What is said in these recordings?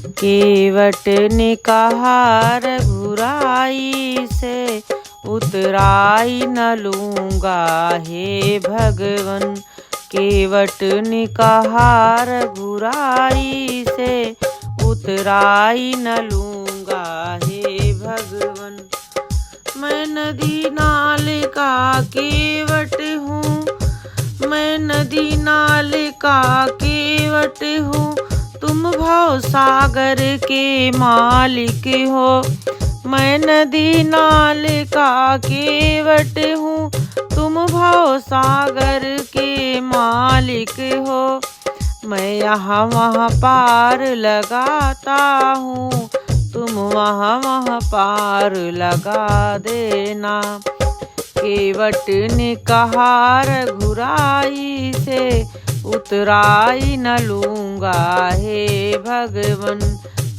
केवट ने कहा रघुराई से उतराई न लूँगा हे भगवन। केवट ने कहा रघुराई से उतराई न लूँगा हे भगवन। मैं नदी नाल का केवट हूँ, मैं नदी नाल का केवट हूँ, तुम भव सागर के मालिक हो। मैं नदी नाल का केवट हूँ, तुम भव सागर के मालिक हो। मैं यहाँ वहाँ पार लगाता हूँ, तुम वहाँ वहाँ पार लगा देना। केवट ने कहा रघुराई से उतराई न लूँगा हे भगवन।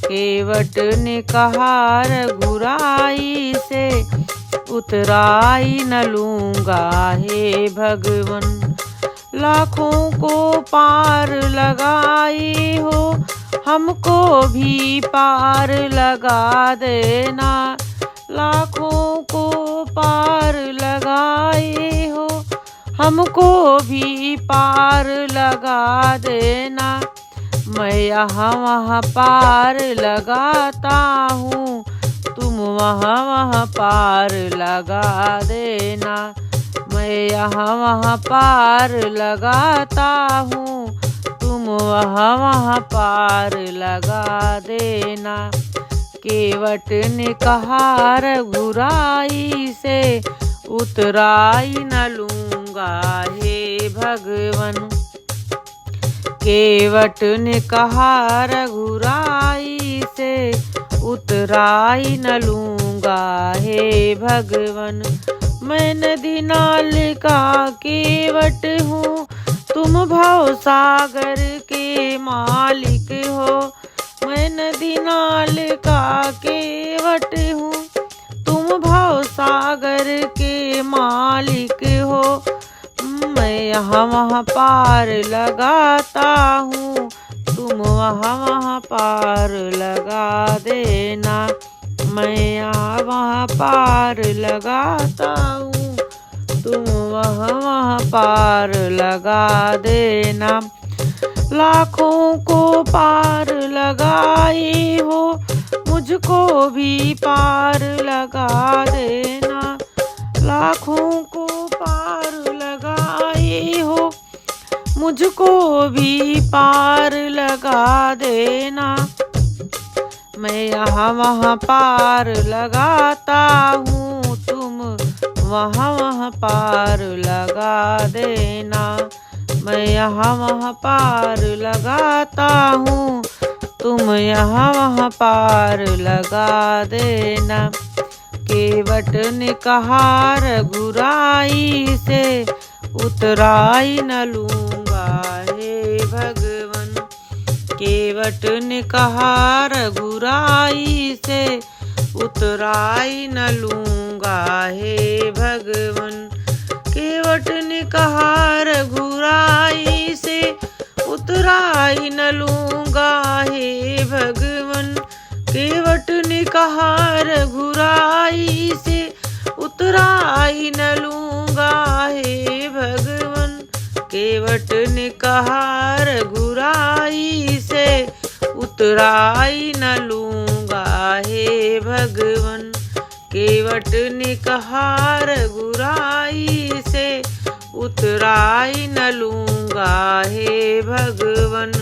केवट ने कहा रघुराई से उतराई न लूँगा हे भगवन। लाखों को पार लगाई हो, हमको भी पार लगा देना। लाखों को पार लगाई हो, हमको भी पार लगा देना। मैं यहाँ वहाँ पार लगाता हूँ, तुम वहाँ वहाँ पार लगा देना। मैं यहाँ वहाँ पार लगाता हूँ, तुम वहाँ वहाँ पार लगा देना। केवट ने कहा रघुराई से उतराई न लूँगा हे भगवन। केवट ने कहा रघुराई से उतराई न लूँगा हे भगवन। मैं नदी नाल का केवट हूँ, तुम भव सागर के मालिक हो। मैं नदी नाल का केवट हूँ, तुम भव सागर के मालिक हो। मैं यहाँ वहाँ पार लगाता हूँ, तुम वहाँ वहाँ पार लगा देना। मैं यहाँ वहाँ पार लगाता हूँ, तुम वहाँ वहाँ पार लगा देना। लाखों को पार लगाई हो, मुझको भी पार लगा देना। लाखों को पार लगाई हो, मुझको भी पार लगा देना। मैं यहाँ वहाँ पार लगाता हूँ, तुम वहाँ वहाँ पार लगा देना। मैं यहाँ वहाँ पार लगाता हूँ, तुम यहाँ वहाँ पार लगा देना। केवट ने कहा रघुराई से उतराई न लूँगा हे भगवन। केवट ने कहा रघुराई से उतराई न लूँगा हे भगवन। केवट ने कहा रघुराई से उतराई न लूँगा हे भगवन। केवट ने कहा रघुराई से उतराई न लूँगा हे भगवन। केवट ने कहा रघुराई से उतराई न लूँगा हे भगवन। केवट ने कहा रघुराई से उतराई न लूँगा हे भगवन।